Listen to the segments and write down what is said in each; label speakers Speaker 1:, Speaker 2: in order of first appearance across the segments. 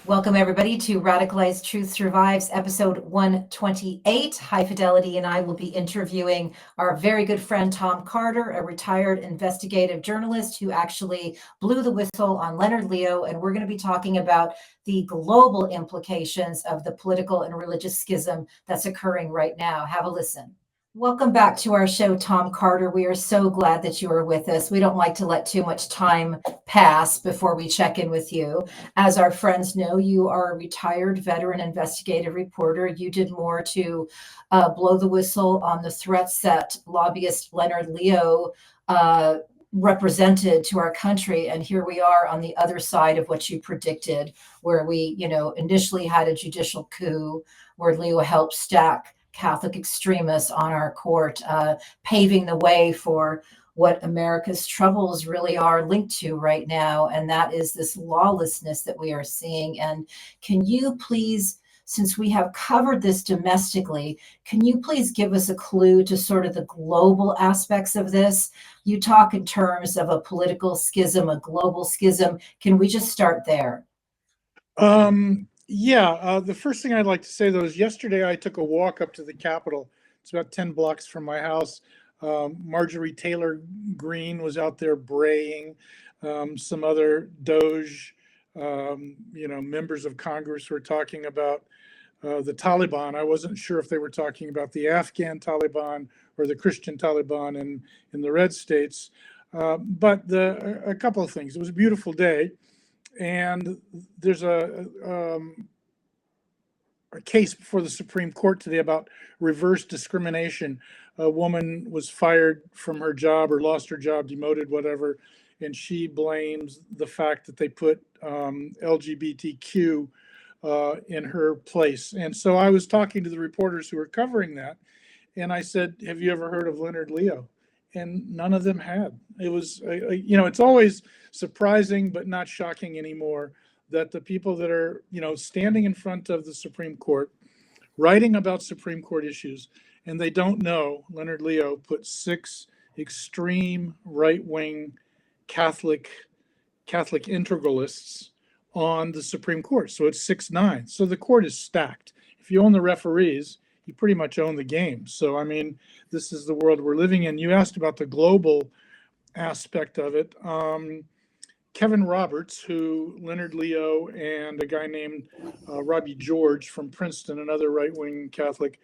Speaker 1: Welcome, everybody, to Radicalized Truth Survives, episode 128. High Fidelity and I will be interviewing our very good friend, Tom Carter, a retired investigative journalist who actually blew the whistle on Leonard Leo. And we're going to be talking about the global implications of the political and religious schism that's occurring right now. Have a listen. Welcome back to our show, Tom Carter. We are so glad that you are with us. We don't like to let too much time pass before we check in with you. As our friends know, you are a retired veteran investigative reporter. You did more to blow the whistle on the threats that lobbyist Leonard Leo represented to our country. And here we are on the other side of what you predicted, where we, initially had a judicial coup where Leo helped stack Catholic extremists on our court, paving the way for what America's troubles really are linked to right now, and that is this lawlessness that we are seeing. And can you please, since we have covered this domestically, can you please give us a clue to sort of the global aspects of this? You talk in terms of a political schism, a global schism. Can we just start there?
Speaker 2: The first thing I'd like to say, though, is yesterday I took a walk up to the Capitol. It's about 10 blocks from my house. Marjorie Taylor Greene was out there braying. Some other Doge, members of Congress were talking about the Taliban. I wasn't sure if they were talking about the Afghan Taliban or the Christian Taliban in the red states. But a couple of things. It was a beautiful day. And there's a case before the Supreme Court today about reverse discrimination. A woman was fired from her job or lost her job, demoted, whatever, and she blames the fact that they put LGBTQ in her place. And so I was talking to the reporters who were covering that, and I said, "Have you ever heard of Leonard Leo?" And none of them had. It was, it's always surprising, but not shocking anymore, that the people that are, standing in front of the Supreme Court, writing about Supreme Court issues, and they don't know Leonard Leo put 6 extreme right-wing Catholic integralists on the Supreme Court. So it's 6-9. So the court is stacked. If you own the referees, you pretty much own the game. So, I mean, this is the world we're living in. You asked about the global aspect of it. Kevin Roberts, who Leonard Leo and a guy named Robbie George from Princeton, another right-wing Catholic,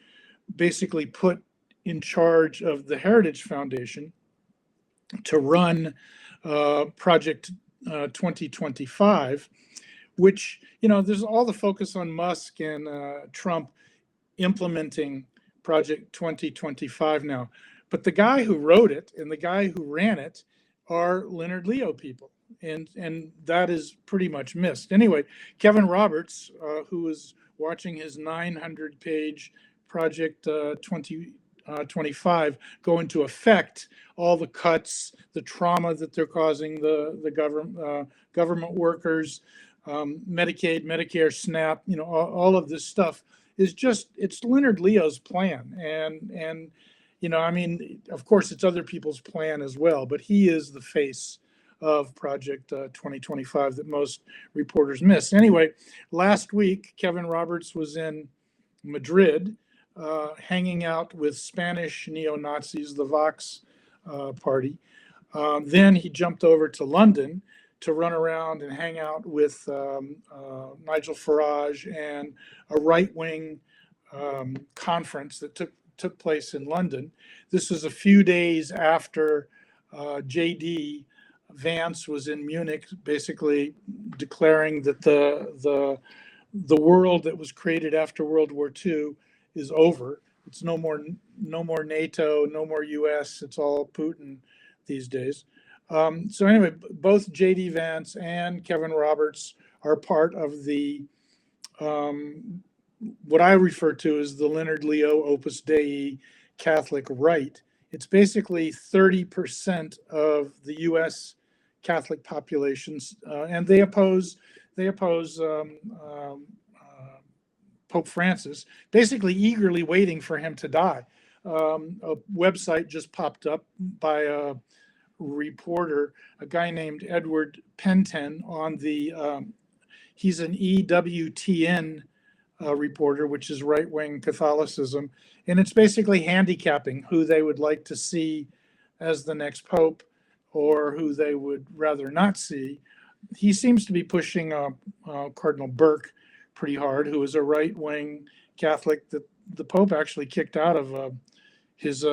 Speaker 2: basically put in charge of the Heritage Foundation to run Project 2025, which, there's all the focus on Musk and Trump implementing Project 2025 now. But the guy who wrote it and the guy who ran it are Leonard Leo people. And that is pretty much missed. Anyway, Kevin Roberts, who is watching his 900-page Project 2025 go into effect, all the cuts, the trauma that they're causing the government workers, Medicaid, Medicare, SNAP, all of this stuff is it's Leonard Leo's plan. And of course, it's other people's plan as well, but he is the face of Project 2025 that most reporters miss. Anyway, last week, Kevin Roberts was in Madrid, hanging out with Spanish neo-Nazis, the Vox party. Then he jumped over to London to run around and hang out with Nigel Farage and a right-wing conference that took place in London. This was a few days after J.D. Vance was in Munich, basically declaring that the world that was created after World War II is over. It's no more NATO, no more U.S. It's all Putin these days. So anyway, both J.D. Vance and Kevin Roberts are part of the what I refer to as the Leonard Leo Opus Dei Catholic right. It's basically 30% of the U.S. Catholic populations, and they oppose Pope Francis, basically eagerly waiting for him to die. A website just popped up by reporter, a guy named Edward Penton, on the, he's an EWTN reporter, which is right-wing Catholicism. And it's basically handicapping who they would like to see as the next pope or who they would rather not see. He seems to be pushing Cardinal Burke pretty hard, who is a right-wing Catholic that the Pope actually kicked out of his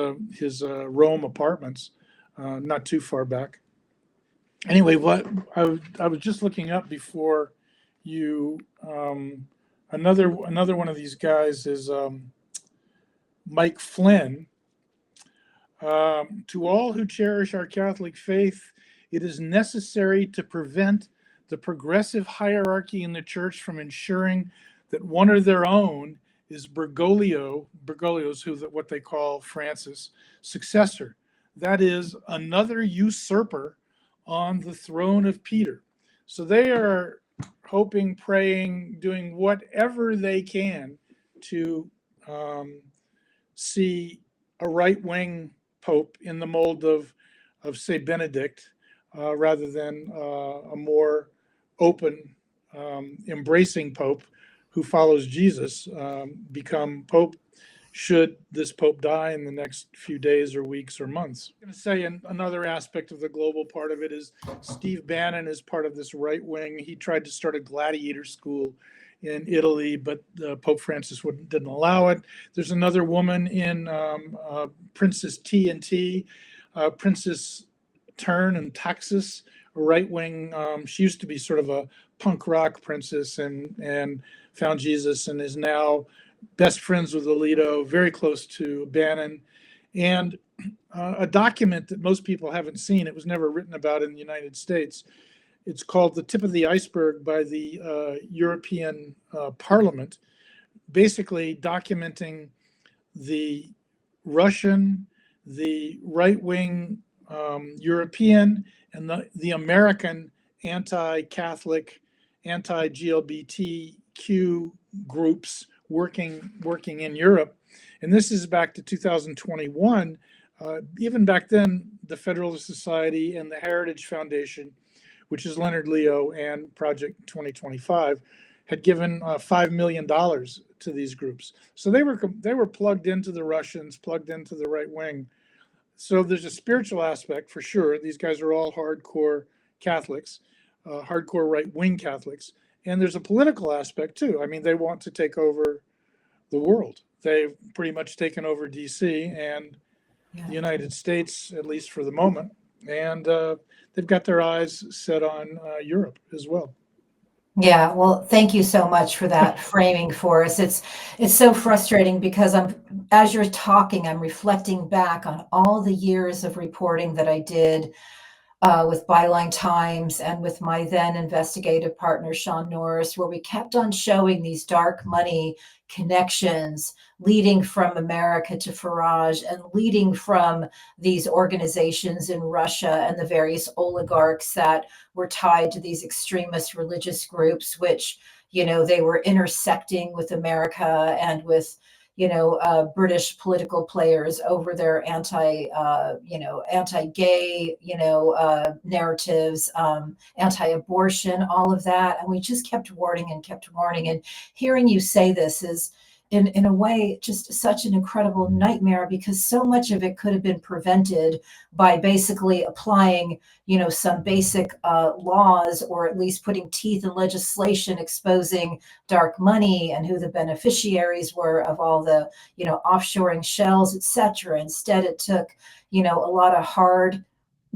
Speaker 2: Rome apartments not too far back. Anyway, what I was just looking up before you, another one of these guys is Mike Flynn. To all who cherish our Catholic faith, it is necessary to prevent the progressive hierarchy in the church from ensuring that one of their own is Bergoglio's, what they call Francis' successor. That is another usurper on the throne of Peter. So they are hoping, praying, doing whatever they can to see a right-wing pope in the mold of say, Benedict, rather than a more open, embracing pope who follows Jesus become pope, should this pope die in the next few days or weeks or months. I'm going to say another aspect of the global part of it is Steve Bannon is part of this right wing. He tried to start a gladiator school in Italy, but Pope Francis didn't allow it. There's another woman in Princess T&T, Princess Turn in Texas, a right-wing. She used to be sort of a punk rock princess and found Jesus and is now best friends with Alito, very close to Bannon. And a document that most people haven't seen, it was never written about in the United States. It's called The Tip of the Iceberg by the European Parliament, basically documenting the Russian, the right-wing European, and the American anti-Catholic, anti-GLBTQ groups working in Europe. And this is back to 2021. Even back then, the Federalist Society and the Heritage Foundation, which is Leonard Leo and Project 2025, had given $5 million to these groups. So they were plugged into the Russians, plugged into the right wing. So there's a spiritual aspect for sure. These guys are all hardcore Catholics, hardcore right-wing Catholics. And there's a political aspect too. I mean, they want to take over the world. They've pretty much taken over DC and the United States, at least for the moment. And they've got their eyes set on Europe as well.
Speaker 1: Yeah, well, thank you so much for that framing for us. It's so frustrating because as you're talking, I'm reflecting back on all the years of reporting that I did with Byline Times and with my then investigative partner, Sean Norris, where we kept on showing these dark money connections leading from America to Farage and leading from these organizations in Russia and the various oligarchs that were tied to these extremist religious groups, which, they were intersecting with America and with British political players over their anti-gay, narratives, anti-abortion, all of that. And we just kept warning and kept warning. And hearing you say this is, in a way, just such an incredible nightmare, because so much of it could have been prevented by basically applying, some basic laws, or at least putting teeth in legislation exposing dark money and who the beneficiaries were of all the, offshoring shells, etc. Instead, it took, a lot of hard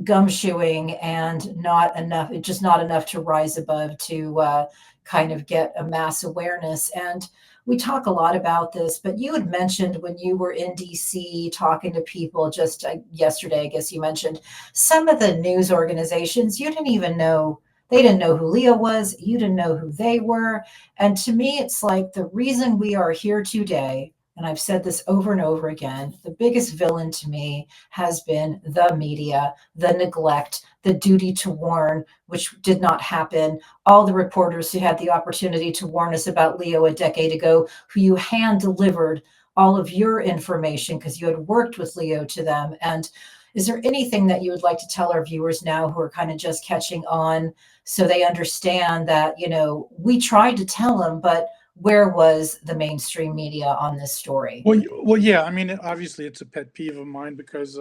Speaker 1: gumshoeing and not enough to rise above to kind of get a mass awareness. And we talk a lot about this, but you had mentioned when you were in DC talking to people just yesterday, I guess you mentioned some of the news organizations, you didn't even know, they didn't know who Leo was, you didn't know who they were. And to me, it's like the reason we are here today, and I've said this over and over again, the biggest villain to me has been the media, the neglect, the duty to warn, which did not happen. All the reporters who had the opportunity to warn us about Leo a decade ago, who you hand delivered all of your information because you had worked with Leo to them. And Is there anything that you would like to tell our viewers now who are kind of just catching on, so they understand that, we tried to tell them, but where was the mainstream media on this story?
Speaker 2: Well, yeah. I mean, obviously, it's a pet peeve of mine because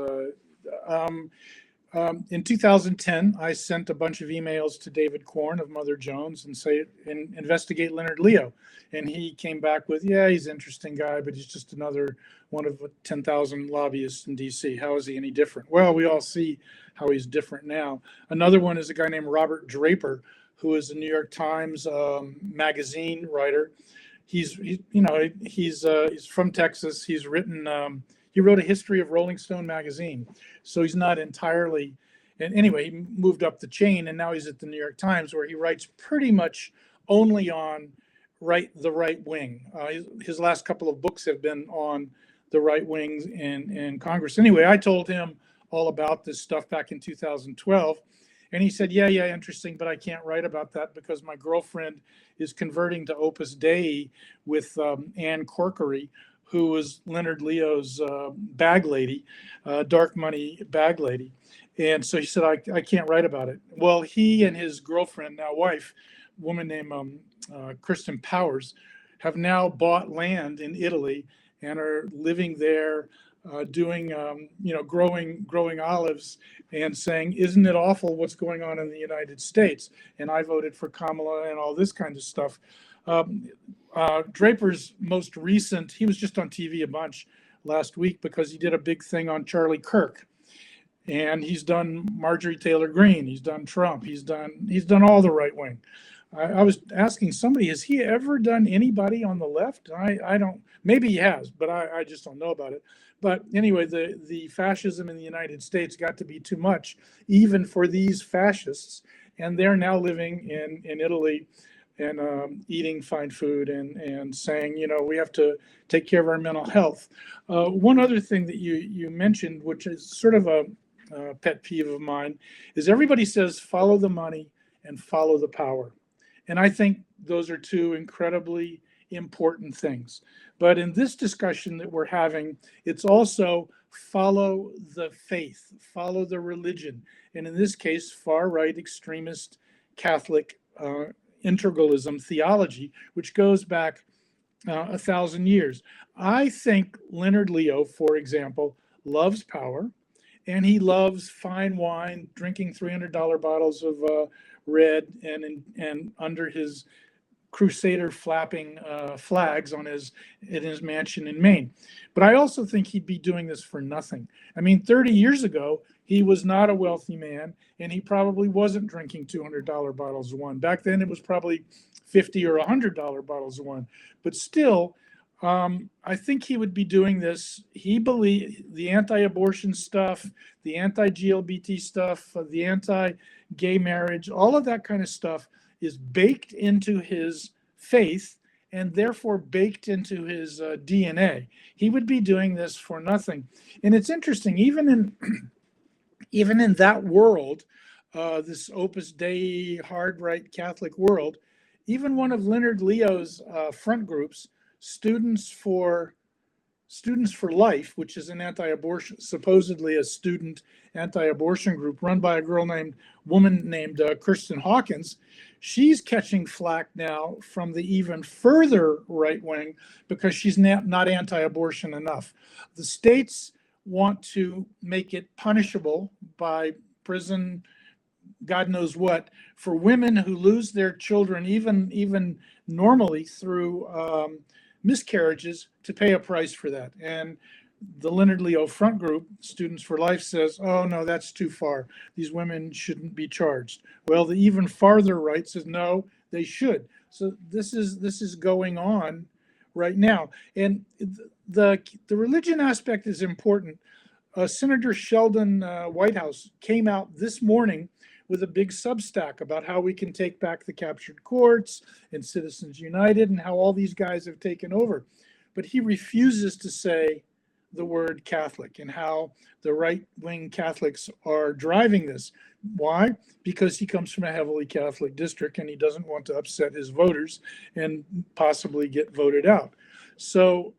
Speaker 2: in 2010, I sent a bunch of emails to David Corn of Mother Jones and investigate Leonard Leo. And he came back with, yeah, he's an interesting guy, but he's just another one of 10,000 lobbyists in DC. How is he any different? Well, we all see how he's different now. Another one is a guy named Robert Draper, who is a New York Times magazine writer. He's from Texas. He wrote a history of Rolling Stone magazine. So he's not entirely, and anyway, he moved up the chain and now he's at the New York Times, where he writes pretty much only on the right wing. His last couple of books have been on the right wings in Congress. Anyway, I told him all about this stuff back in 2012. And he said, yeah, interesting, but I can't write about that because my girlfriend is converting to Opus Dei with Ann Corkery, who was Leonard Leo's bag lady, dark money bag lady. And so he said, I can't write about it. Well, he and his girlfriend, now wife, a woman named Kristen Powers, have now bought land in Italy and are living there, doing, growing olives and saying, isn't it awful what's going on in the United States? And I voted for Kamala and all this kind of stuff. Draper's most recent, he was just on TV a bunch last week because he did a big thing on Charlie Kirk. And he's done Marjorie Taylor Greene, he's done Trump, he's done all the right wing. I was asking somebody, has he ever done anybody on the left? I don't, maybe he has, but I just don't know about it. But anyway, the fascism in the United States got to be too much, even for these fascists. And they're now living in Italy and eating fine food and saying, we have to take care of our mental health. One other thing that you mentioned, which is sort of a pet peeve of mine, is everybody says follow the money and follow the power. And I think those are two incredibly important things. But in this discussion that we're having, it's also follow the faith, follow the religion. And in this case, far right extremist Catholic integralism theology, which goes back 1,000 years. I think Leonard Leo, for example, loves power, and he loves fine wine, drinking $300 bottles of red, and under his Crusader flapping flags in his mansion in Maine. But I also think he'd be doing this for nothing. I mean, 30 years ago, he was not a wealthy man, and he probably wasn't drinking $200 bottles of wine. Back then, it was probably $50 or $100 bottles of wine. But still, I think he would be doing this. He believed the anti-abortion stuff, the anti-GLBT stuff, the anti-gay marriage, all of that kind of stuff is baked into his faith and therefore baked into his DNA. He would be doing this for nothing. And it's interesting, even in that world, this Opus Dei hard right Catholic world, even one of Leonard Leo's front groups, Students for Life, which is an anti-abortion, supposedly a student anti-abortion group run by a woman named Kirsten Hawkins. She's catching flack now from the even further right wing because she's not anti-abortion enough. The states want to make it punishable by prison, God knows what, for women who lose their children, even normally through miscarriages, to pay a price for that. And the Leonard Leo front group, Students for Life, says, oh no, that's too far. These women shouldn't be charged. Well, the even farther right says, no, they should. So this is going on right now. And the religion aspect is important. Senator Sheldon Whitehouse came out this morning with a big Substack about how we can take back the captured courts and Citizens United and how all these guys have taken over. But he refuses to say the word Catholic and how the right-wing Catholics are driving this. Why? Because he comes from a heavily Catholic district and he doesn't want to upset his voters and possibly get voted out. So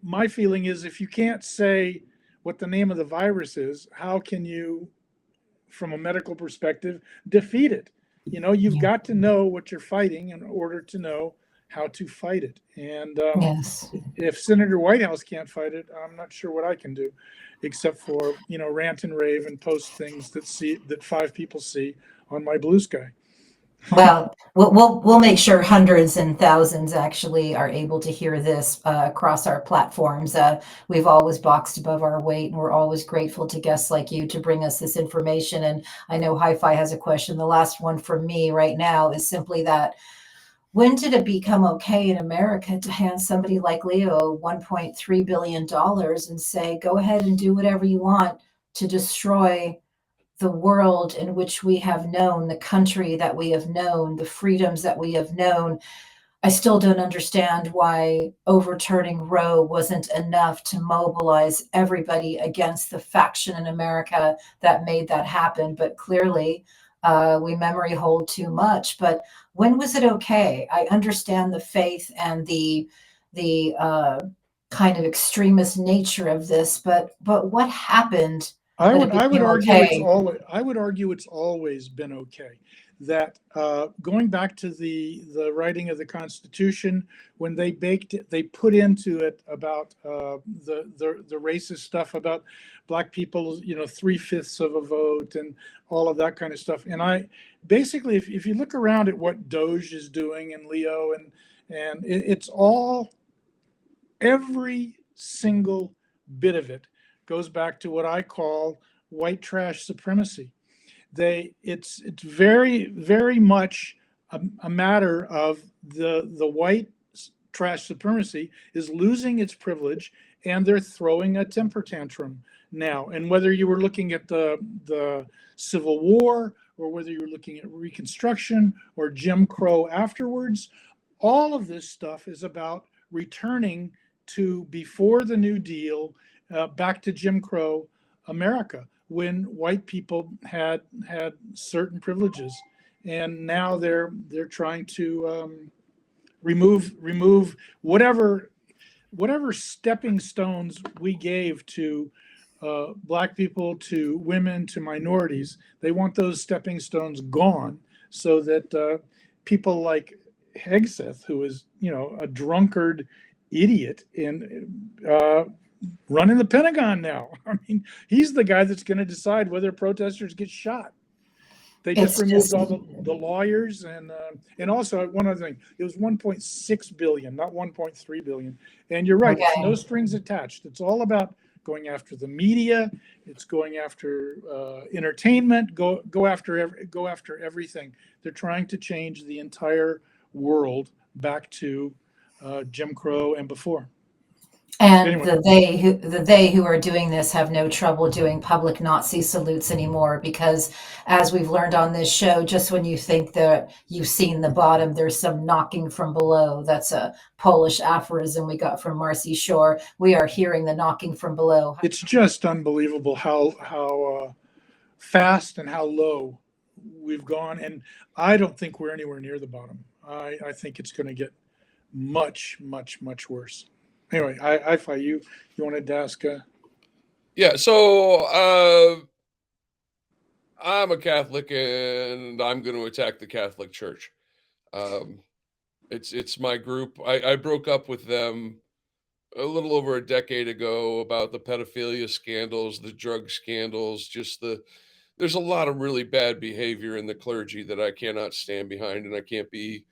Speaker 2: my feeling is, if you can't say what the name of the virus is, how can you, from a medical perspective, defeat it? You've
Speaker 1: Yeah.
Speaker 2: got to know what you're fighting in order to know how to fight it. And
Speaker 1: Yes.
Speaker 2: if Senator Whitehouse can't fight it, I'm not sure what I can do, except for rant and rave and post things that 5 people see on my blue sky.
Speaker 1: Well, we'll make sure hundreds and thousands actually are able to hear this across our platforms. We've always boxed above our weight, and we're always grateful to guests like you to bring us this information. And I know Hi-Fi has a question. The last one for me right now is simply that when did it become okay in America to hand somebody like Leo $1.3 billion and say, go ahead and do whatever you want to destroy the world in which we have known, the country that we have known, the freedoms that we have known? I still don't understand why overturning Roe wasn't enough to mobilize everybody against the faction in America that made that happen. But clearly, we memory hold too much. But when was it okay? I understand the faith and the kind of extremist nature of this, but what happened
Speaker 2: I
Speaker 1: that
Speaker 2: would
Speaker 1: it
Speaker 2: I would
Speaker 1: became
Speaker 2: argue it's
Speaker 1: okay?
Speaker 2: always been okay. That going back to the writing of the Constitution, when they baked it, they put into it about the racist stuff about black people, 3/5 of a vote and all of that kind of stuff. And I basically, if you look around at what Doge is doing and Leo and it's all, every single bit of it goes back to what I call white trash supremacy. It's very, very much a matter of the white trash supremacy is losing its privilege, and they're throwing a temper tantrum now. And whether you were looking at the Civil War, or whether you were looking at Reconstruction or Jim Crow afterwards, all of this stuff is about returning to before the New Deal, back to Jim Crow America, when white people had certain privileges, and now they're trying to remove whatever stepping stones we gave to black people, to women, to minorities. They want those stepping stones gone, so that people like Hegseth, who is a drunkard idiot and running the Pentagon now. I mean, he's the guy that's going to decide whether protesters get shot. They just
Speaker 1: It's
Speaker 2: removed
Speaker 1: just
Speaker 2: all the lawyers, and also one other thing. It was 1.6 billion, not 1.3 billion. And you're right; it's no
Speaker 1: okay.
Speaker 2: strings attached. It's all about going after the media. It's going after entertainment. Go after everything. They're trying to change the entire world back to Jim Crow and before.
Speaker 1: And
Speaker 2: Anyway,
Speaker 1: the they who are doing this have no trouble doing public Nazi salutes anymore, because as we've learned on this show, just when you think that you've seen the bottom, there's some knocking from below. That's a Polish aphorism we got from Marcy Shore. We are hearing the knocking from below.
Speaker 2: it's just unbelievable how fast and how low we've gone, and I don't think we're anywhere near the bottom. I think it's going to get much, much, much worse. Anyway, I fight you. You wanted to ask?
Speaker 3: Yeah, so I'm a Catholic, and I'm going to attack the Catholic Church. Um, it's my group. I broke up with them a little over a decade ago about the pedophilia scandals, the drug scandals, there's a lot of really bad behavior in the clergy that I cannot stand behind, and I can't be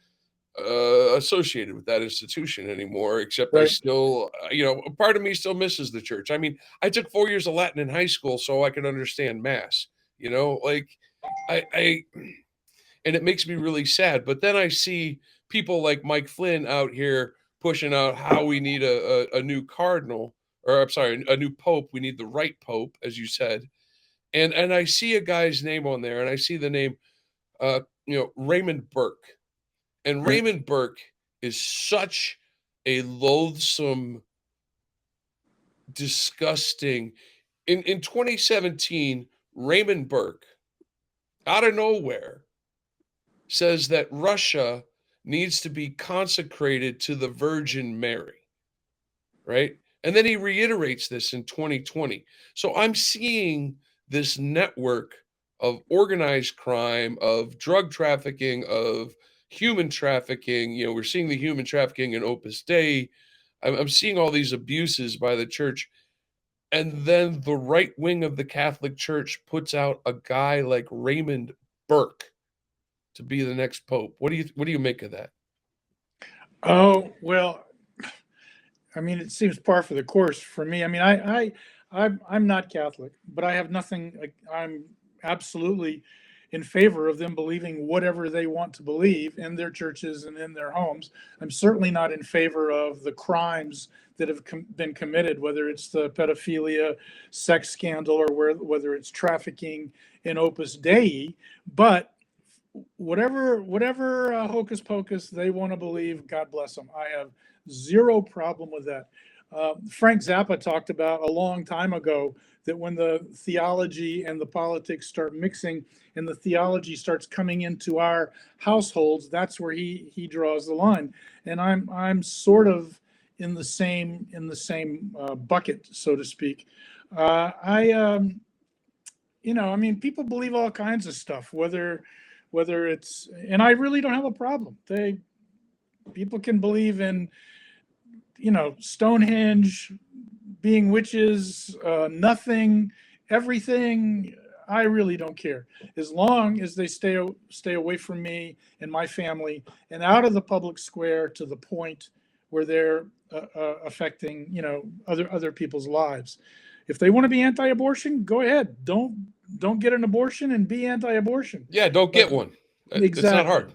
Speaker 3: associated with that institution anymore. Except I
Speaker 2: Right.
Speaker 3: still, a part of me still misses the church. I mean, I took 4 years of Latin in high school so I could understand mass. Like I and it makes me really sad. But then I see people like Mike Flynn out here pushing out how we need a new cardinal, or I'm sorry, a new pope. We need the right pope, as you said. And I see a guy's name on there, and I see the name, Raymond Burke. And
Speaker 2: Right.
Speaker 3: Raymond Burke is such a loathsome, disgusting. In 2017, Raymond Burke, out of nowhere, says that Russia needs to be consecrated to the Virgin Mary, right? And then he reiterates this in 2020. So I'm seeing this network of organized crime, of drug trafficking, of human trafficking. You know, we're seeing the human trafficking in Opus Dei. I'm seeing all these abuses by the church. And then the right wing of the Catholic Church puts out a guy like Raymond Burke to be the next pope. What do you make of that?
Speaker 2: Oh, well, I mean, it seems par for the course for me. I mean, I'm not Catholic, but I have nothing. I'm absolutely in favor of them believing whatever they want to believe in their churches and in their homes. I'm certainly not in favor of the crimes that have been committed, whether it's the pedophilia, sex scandal, or whether it's trafficking in Opus Dei. But whatever hocus pocus they want to believe, God bless them. I have zero problem with that. Frank Zappa talked about a long time ago that when the theology and the politics start mixing and the theology starts coming into our households, that's where he draws the line. And I'm sort of in the same bucket, so to speak. I mean, people believe all kinds of stuff, whether it's, and I really don't have a problem. People can believe in, Stonehenge, being witches, nothing, everything. I really don't care, as long as they stay away from me and my family and out of the public square to the point where they're affecting, other people's lives. If they want to be anti-abortion, go ahead. Don't get an abortion and be anti-abortion.
Speaker 3: Yeah, don't get one.
Speaker 2: Exactly.
Speaker 3: It's not hard.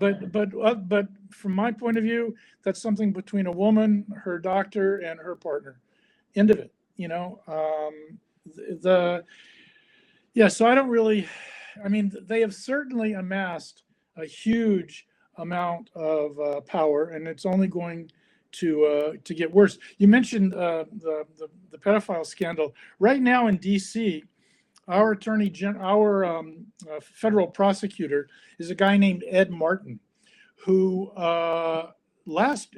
Speaker 2: But from my point of view, that's something between a woman, her doctor, and her partner. End of it. So I don't really. I mean, they have certainly amassed a huge amount of power, and it's only going to get worse. You mentioned the pedophile scandal. Right now in D.C., our federal prosecutor is a guy named Ed Martin, who last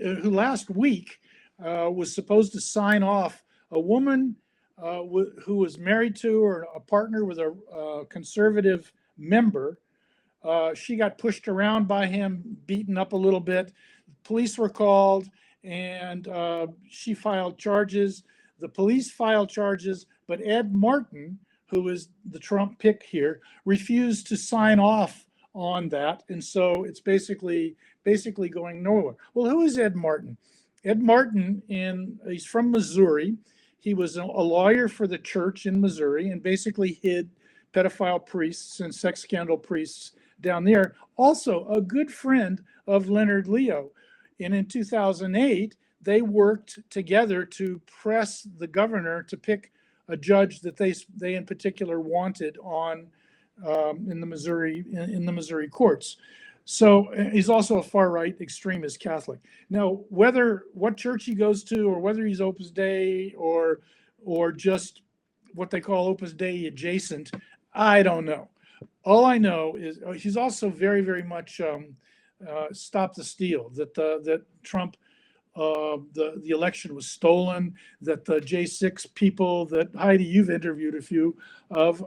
Speaker 2: week was supposed to sign off a woman who was married to or a partner with a conservative member. She got pushed around by him, beaten up a little bit. Police were called, and she filed charges. The police filed charges, but Ed Martin, who is the Trump pick here, refused to sign off on that. And so it's basically going nowhere. Well, who is Ed Martin? Ed Martin, he's from Missouri. He was a lawyer for the church in Missouri and basically hid pedophile priests and sex scandal priests down there. Also a good friend of Leonard Leo. And in 2008, they worked together to press the governor to pick a judge that they in particular wanted on in the Missouri courts. So he's also a far right extremist Catholic. Now, what church he goes to, or whether he's Opus Dei or just what they call Opus Dei adjacent, I don't know. All I know is he's also very, very much stop the steal, that Trump. The election was stolen, that the J6 people that Heidi, you've interviewed a few of,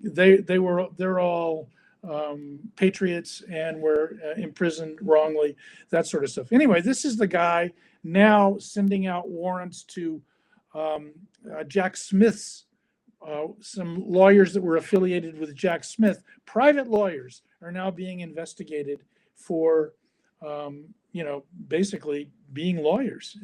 Speaker 2: they're all patriots and were imprisoned wrongly, that sort of stuff. Anyway, this is the guy now sending out warrants to Jack Smith's, some lawyers that were affiliated with Jack Smith. Private lawyers are now being investigated for basically being lawyers,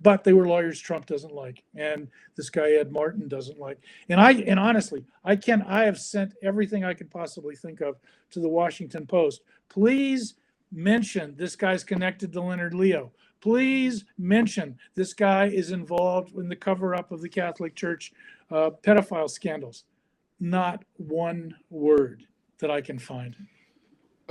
Speaker 2: but they were lawyers Trump doesn't like, and this guy Ed Martin doesn't like. And honestly, I have sent everything I could possibly think of to the Washington Post. Please mention this guy's connected to Leonard Leo. Please mention this guy is involved in the cover-up of the Catholic Church pedophile scandals. Not one word that I can find.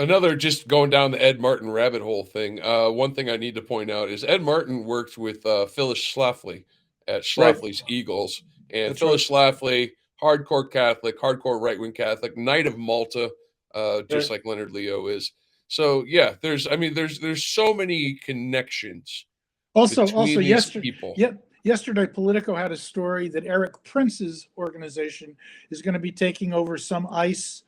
Speaker 3: Another, just going down the Ed Martin rabbit hole thing. One thing I need to point out is Ed Martin worked with Phyllis Schlafly at Schlafly's Eagles. And
Speaker 2: That's
Speaker 3: Phyllis Schlafly, hardcore Catholic, hardcore right-wing Catholic, Knight of Malta, just like Leonard Leo is. So yeah, there's so many connections
Speaker 2: Also
Speaker 3: between these
Speaker 2: yesterday,
Speaker 3: people.
Speaker 2: yesterday, Politico had a story that Eric Prince's organization is going to be taking over some ICE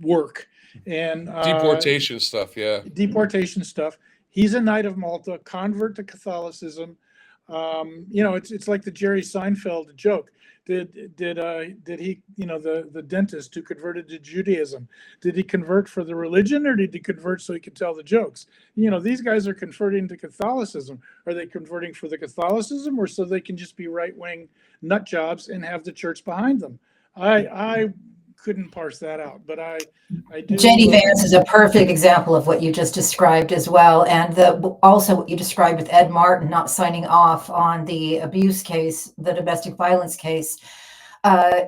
Speaker 2: work and
Speaker 3: Deportation stuff, yeah.
Speaker 2: deportation stuff. He's a Knight of Malta, convert to Catholicism. It's like the Jerry Seinfeld joke. Did he, the dentist who converted to Judaism, did he convert for the religion, or did he convert so he could tell the jokes? These guys are converting to Catholicism. Are they converting for the Catholicism, or so they can just be right-wing nut jobs and have the church behind them? I couldn't parse that out, but I do.
Speaker 1: JD Vance is a perfect example of what you just described as well, and also what you described with Ed Martin not signing off on the abuse case, the domestic violence case.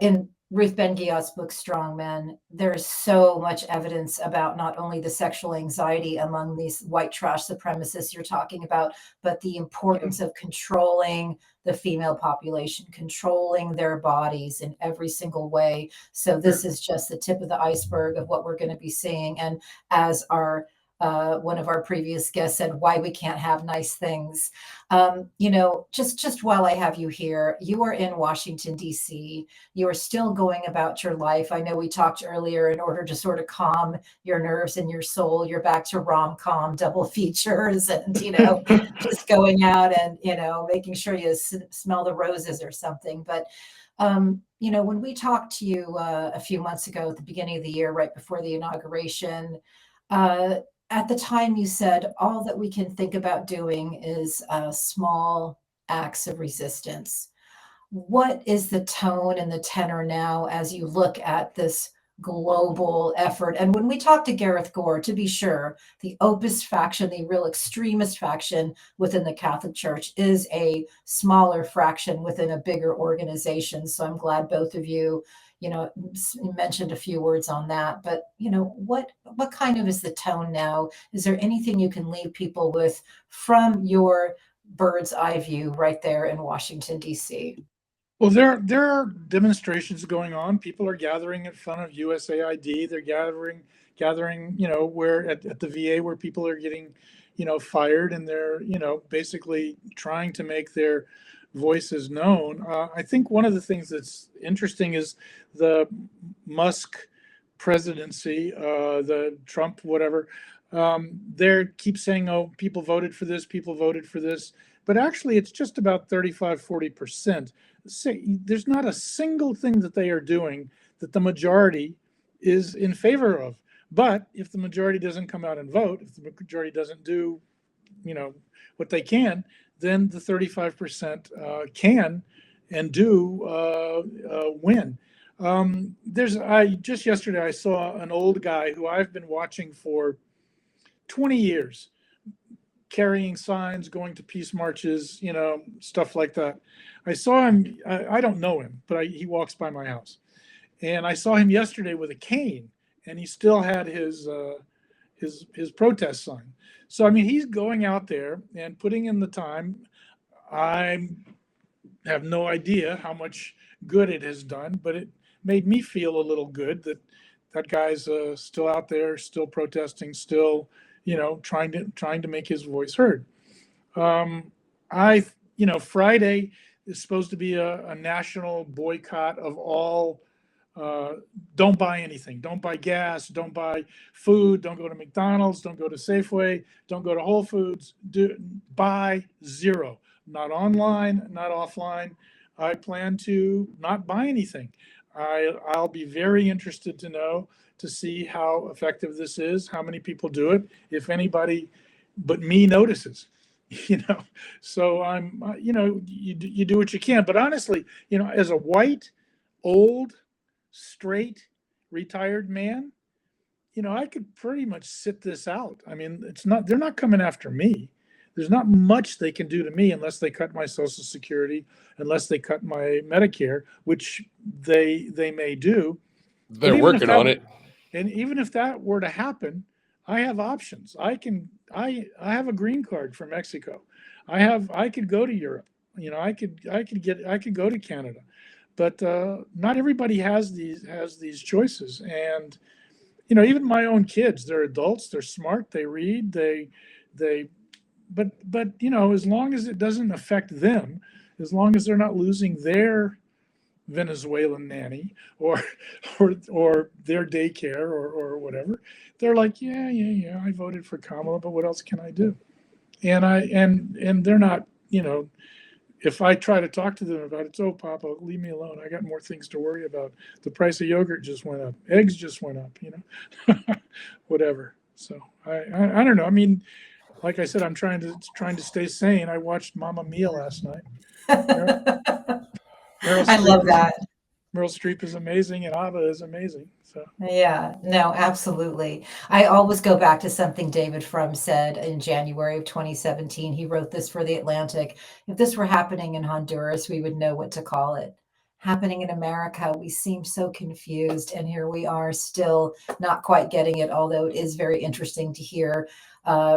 Speaker 1: In Ruth Ben-Ghiat's book Strong Men, there's so much evidence about not only the sexual anxiety among these white trash supremacists you're talking about, but the importance of controlling the female population, controlling their bodies in every single way. So this is just the tip of the iceberg of what we're going to be seeing. And as our one of our previous guests said, why we can't have nice things. Just while I have you here, you are in Washington, D.C. You are still going about your life. I know we talked earlier, in order to sort of calm your nerves and your soul, you're back to rom-com double features and, just going out and, making sure you smell the roses or something. But when we talked to you a few months ago at the beginning of the year, right before the inauguration, at the time you said all that we can think about doing is small acts of resistance. What is the tone and the tenor now as you look at this global effort? And when we talk to Gareth Gore, to be sure, the Opus faction, the real extremist faction within the Catholic Church, is a smaller fraction within a bigger organization. So I'm glad both of you mentioned a few words on that. But what kind of is the tone now? Is there anything you can leave people with from your bird's eye view right there in Washington, D.C.?
Speaker 2: Well, there are demonstrations going on. People are gathering in front of USAID. They're gathering, where at the VA where people are getting, fired, and they're, basically trying to make their voices known. I think one of the things that's interesting is the Musk presidency, the Trump, whatever. They keep saying, oh, people voted for this, but actually it's just about 35-40%. There's not a single thing that they are doing that the majority is in favor of. But if the majority doesn't come out and vote, if the majority doesn't do, what they can, then the 35% can and do win. Just yesterday I saw an old guy who I've been watching for 20 years, carrying signs, going to peace marches, stuff like that. I saw him. I don't know him, but he walks by my house, and I saw him yesterday with a cane, and he still had his protest sign. So, he's going out there and putting in the time. I have no idea how much good it has done, but it made me feel a little good that guy's still out there, still protesting, still, trying to make his voice heard. Friday is supposed to be a national boycott of all. Don't buy anything. Don't buy gas. Don't buy food. Don't go to McDonald's. Don't go to Safeway. Don't go to Whole Foods. Buy zero. Not online, not offline. I plan to not buy anything. I'll be very interested to see how effective this is, how many people do it, if anybody but me notices. So I'm, you do what you can. But honestly, as a white, old, straight, retired man, I could pretty much sit this out. They're not coming after me. There's not much they can do to me unless they cut my Social Security, unless they cut my Medicare, which they may do.
Speaker 3: They're working on it.
Speaker 2: And even if that were to happen, I have options. I have a green card for Mexico. I could go to Europe. I could go to Canada. But not everybody has these choices. And even my own kids, they're adults, they're smart, they read, they as long as it doesn't affect them, as long as they're not losing their Venezuelan nanny or their daycare or whatever, they're like, yeah, I voted for Kamala, but what else can I do? And they're not, if I try to talk to them about it, oh, Papa, leave me alone. I got more things to worry about. The price of yogurt just went up. Eggs just went up, whatever. So I don't know. I mean, like I said, I'm trying to stay sane. I watched Mamma Mia last night.
Speaker 1: I love that.
Speaker 2: Meryl Streep is amazing, and Ava is amazing. So
Speaker 1: Yeah, no, absolutely. I always go back to something David Frum said in January of 2017. He wrote this for The Atlantic. If this were happening in Honduras, we would know what to call it. Happening in America, we seem so confused, and here we are still not quite getting it, although it is very interesting to hear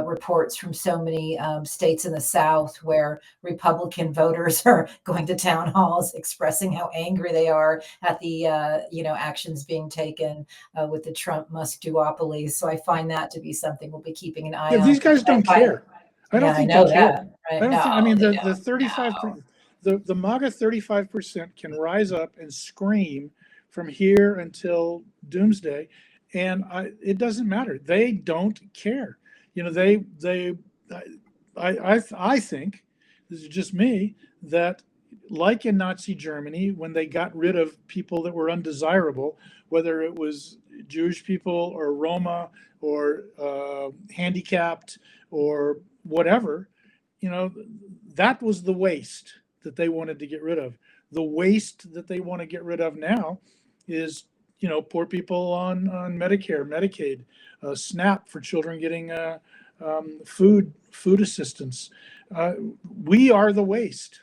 Speaker 1: reports from so many states in the South where Republican voters are going to town halls expressing how angry they are at the actions being taken with the Trump-Musk duopoly. So I find that to be something we'll be keeping an eye on.
Speaker 2: these guys don't care. I don't think they care.
Speaker 1: Right?
Speaker 2: I don't think. I mean, the 35,
Speaker 1: no.
Speaker 2: the MAGA 35% can rise up and scream from here until doomsday, and it doesn't matter. They don't care. I think, this is just me, that like in Nazi Germany, when they got rid of people that were undesirable, whether it was Jewish people or Roma or handicapped or whatever, that was the waste that they wanted to get rid of. The waste that they want to get rid of now is, poor people on Medicare, Medicaid, SNAP for children getting food assistance. We are the waste.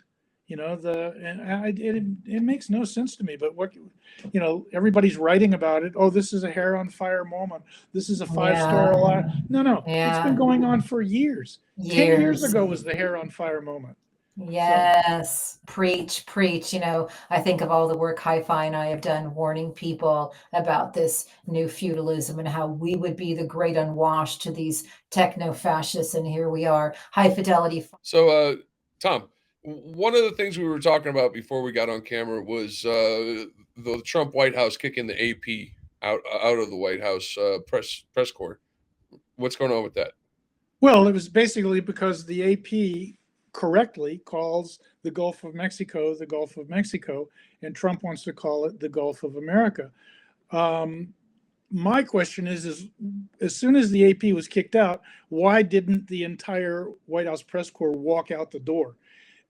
Speaker 2: It makes no sense to me. But everybody's writing about it. Oh, this is a hair on fire moment. This is a 5-star alive. No, it's been going on for years. 10 years ago was the hair on fire moment.
Speaker 1: Yes, preach. I think of all the work Hi-Fi and I have done warning people about this new feudalism and how we would be the great unwashed to these techno-fascists, and here we are. High fidelity.
Speaker 3: So, Tom, one of the things we were talking about before we got on camera was the Trump White House kicking the AP out of the White House press corps. What's going on with that?
Speaker 2: Well, it was basically because the AP correctly calls the Gulf of Mexico the Gulf of Mexico, and Trump wants to call it the Gulf of America. My question is as soon as the AP was kicked out, why didn't the entire White House press corps walk out the door?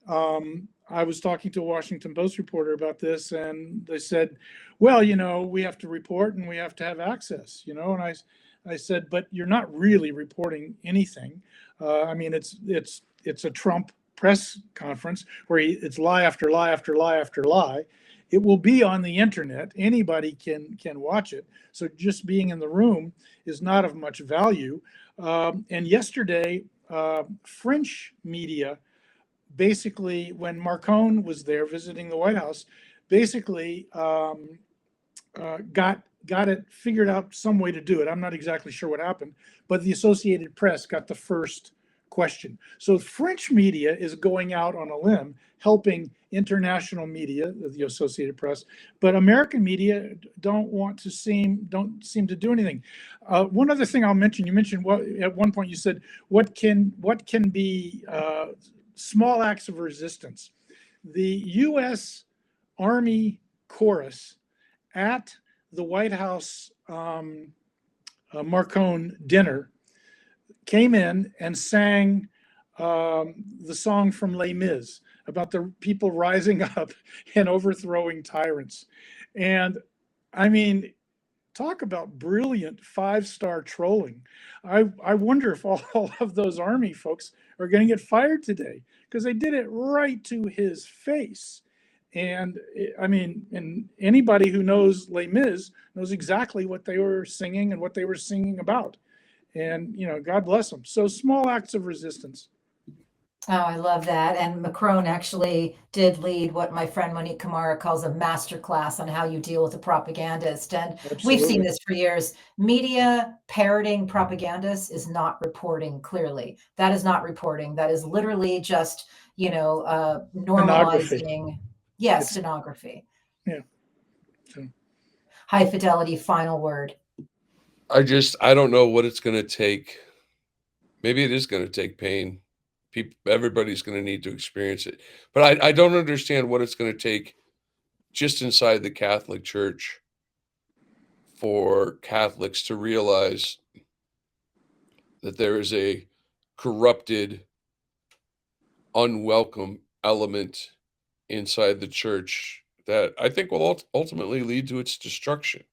Speaker 2: I was talking to a Washington Post reporter about this, and they said, well, we have to report and we have to have access, and I said, but you're not really reporting anything. I mean, it's a Trump press conference where it's lie after lie after lie after lie. It will be on the internet. Anybody can watch it. So just being in the room is not of much value. And yesterday, French media, basically, when Marcon was there visiting the White House, basically got it figured out some way to do it. I'm not exactly sure what happened, but the Associated Press got the first question. So French media is going out on a limb, helping international media, the Associated Press, but American media don't seem to do anything. One other thing I'll mention, you mentioned at one point you said, what can be small acts of resistance. The U.S. Army chorus at the White House Marcon dinner came in and sang the song from Les Mis about the people rising up and overthrowing tyrants. And I mean, talk about brilliant 5-star trolling. I wonder if all of those Army folks are going to get fired today because they did it right to his face. And I mean, and anybody who knows Les Mis knows exactly what they were singing and what they were singing about. And, God bless them. So small acts of resistance.
Speaker 1: Oh, I love that. And Macron actually did lead what my friend Monique Kamara calls a master class on how you deal with a propagandist. And we've seen
Speaker 2: Absolutely.
Speaker 1: this for years. Media parroting propagandists is not reporting clearly. That is not reporting. That is literally just,
Speaker 2: Pornography.
Speaker 1: normalizing, yes,
Speaker 2: It's,
Speaker 1: stenography.
Speaker 2: yeah. So,
Speaker 1: High fidelity, final word.
Speaker 3: I don't know what it's going to take. Maybe it is going to take pain. Everybody's going to need to experience it. But I don't understand what it's going to take just inside the Catholic Church for Catholics to realize that there is a corrupted, unwelcome element inside the church that I think will ultimately lead to its destruction.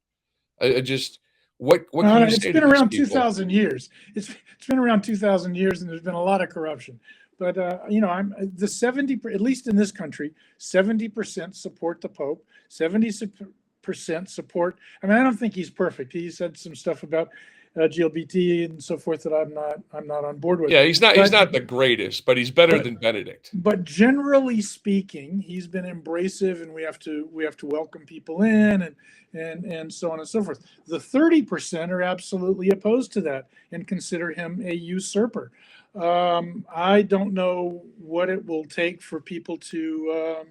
Speaker 3: I just what can you
Speaker 2: it's
Speaker 3: say to
Speaker 2: been
Speaker 3: these
Speaker 2: around
Speaker 3: people?
Speaker 2: 2,000 years. It's been around 2,000 years, and there's been a lot of corruption. But I'm the 70, at least in this country, 70% support the Pope, 70% support. I mean, I don't think he's perfect. He said some stuff about LGBT and so forth that I'm not on board with.
Speaker 3: Yeah, he's
Speaker 2: But
Speaker 3: not the greatest, but he's better
Speaker 2: but
Speaker 3: than Benedict.
Speaker 2: but generally speaking, he's been embracive, and we have to welcome people in, and so on and so forth. The 30% are absolutely opposed to that and consider him a usurper. I don't know what it will take for people to,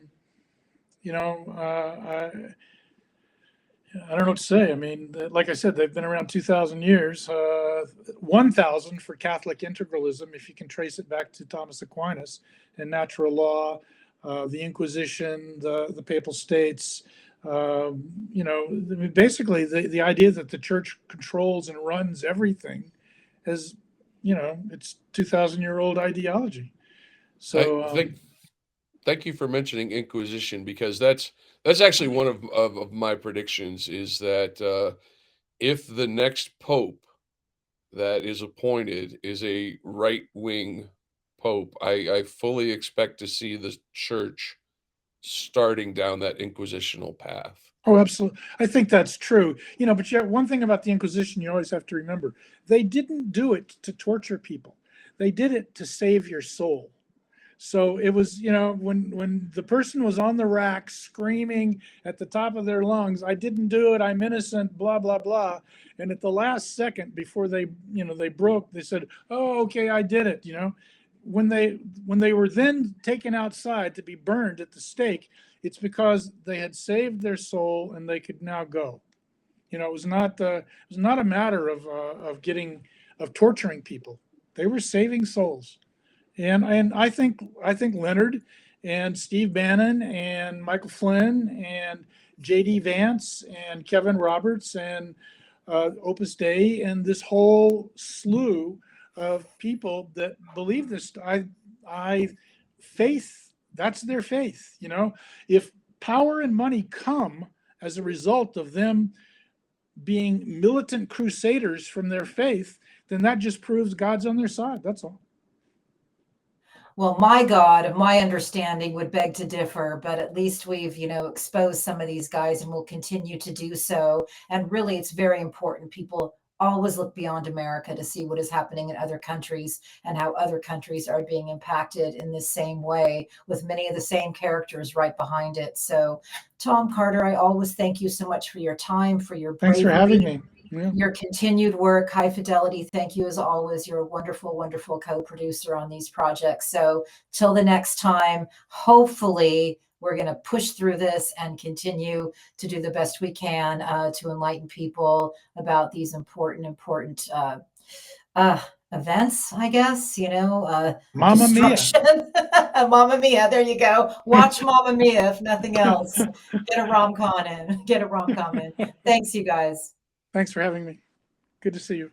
Speaker 2: you know, I don't know what to say. I mean, like I said, they've been around 2,000 years. 1,000 for Catholic integralism, if you can trace it back to Thomas Aquinas and natural law, the Inquisition, the Papal States. Basically, the idea that the church controls and runs everything is, it's 2,000-year-old ideology.
Speaker 3: I
Speaker 2: So,
Speaker 3: think thank you for mentioning Inquisition because that's actually one of my predictions is that if the next pope that is appointed is a right wing pope, I fully expect to see the church starting down that inquisitional path.
Speaker 2: oh, absolutely. I think that's true. But yet one thing about the Inquisition you always have to remember, they didn't do it to torture people. They did it to save your soul. So it was, when the person was on the rack screaming at the top of their lungs, I didn't do it, I'm innocent, blah, blah, blah. And at the last second before they broke, they said, oh, okay, I did it. When they were then taken outside to be burned at the stake, it's because they had saved their soul and they could now go. It was not a matter of torturing people. They were saving souls. And I think Leonard and Steve Bannon and Michael Flynn and J.D. Vance and Kevin Roberts and Opus Dei and this whole slew of people that believe this. Faith, that's their faith. If power and money come as a result of them being militant crusaders from their faith, then that just proves God's on their side. That's all.
Speaker 1: Well, my God, of my understanding, would beg to differ, but at least we've, exposed some of these guys and will continue to do so. And really, it's very important. People always look beyond America to see what is happening in other countries and how other countries are being impacted in the same way, with many of the same characters right behind it. So, Tom Carter, I always thank you so much for your time, for your
Speaker 2: Thanks for having
Speaker 1: bravery,
Speaker 2: me. Yeah.
Speaker 1: your continued work. High fidelity, thank you as always. You're a wonderful, wonderful co-producer on these projects. So till the next time, hopefully we're going to push through this and continue to do the best we can to enlighten people about these important events, I guess,
Speaker 2: Mamma Mia.
Speaker 1: destruction. Mamma Mia, there you go. Watch Mamma Mia, if nothing else. Get a rom-com in. Thanks, you guys.
Speaker 2: Thanks for having me. Good to see you.